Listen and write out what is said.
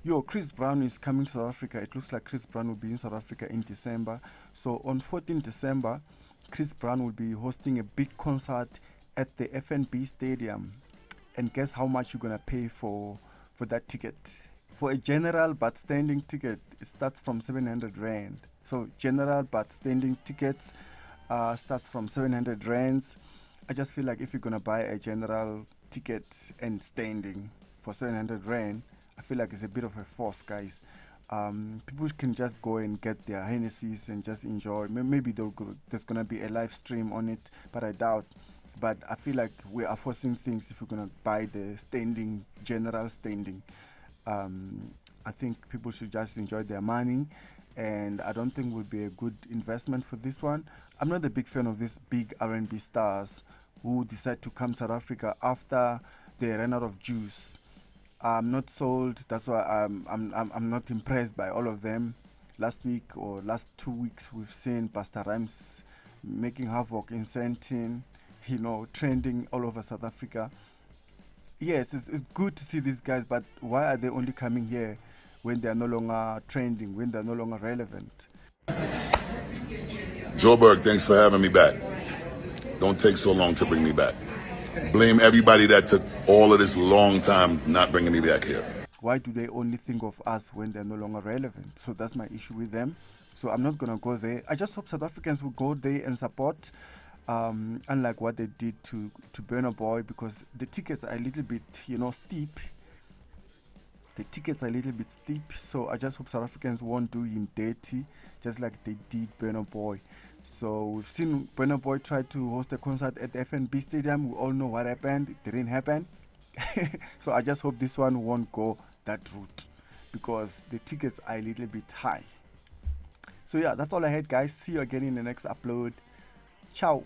Yo, Chris Brown is coming to South Africa. It looks like Chris Brown will be in South Africa in December. So on 14 December, Chris Brown will be hosting a big concert at the FNB Stadium. And guess how much you're gonna pay for that ticket? For a general but standing ticket, it starts from 700 rand. So general but standing tickets starts from 700 rands. I just feel like if you're gonna buy a general ticket and standing for 700 rand, I feel like it's a bit of a force, guys. People can just go and get their Hennessy's and just enjoy. Maybe there's gonna be a live stream on it, but I doubt. But I feel like we are forcing things if we're gonna buy the standing, general standing. I think people should just enjoy their money, and I don't think would be a good investment for this one. I'm not a big fan of these big R&B stars who decide to come South Africa after they ran out of juice. I'm not sold. That's why I'm not impressed by all of them. Last week or last 2 weeks, we've seen Pastor Rhymes making havoc in Sentin, trending all over South Africa. Yes, it's good to see these guys, but why are they only coming here when they are no longer trending, when they are no longer relevant? Joburg, thanks for having me back. Don't take so long to bring me back. Blame everybody that took all of this long time not bringing me back here. Why do they only think of us when they're no longer relevant? So that's my issue with them. So I'm not going to go there. I just hope South Africans will go there and support, unlike what they did to Burna Boy, because the tickets are a little bit, steep. The tickets are a little bit steep, so I just hope South Africans won't do him dirty, just like they did Burna Boy. So we've seen Burna Boy try to host a concert at the FNB Stadium. We all know what happened. It didn't happen. So I just hope this one won't go that route, because the tickets are a little bit high. So yeah, that's all I had, guys. See you again in the next upload. Ciao.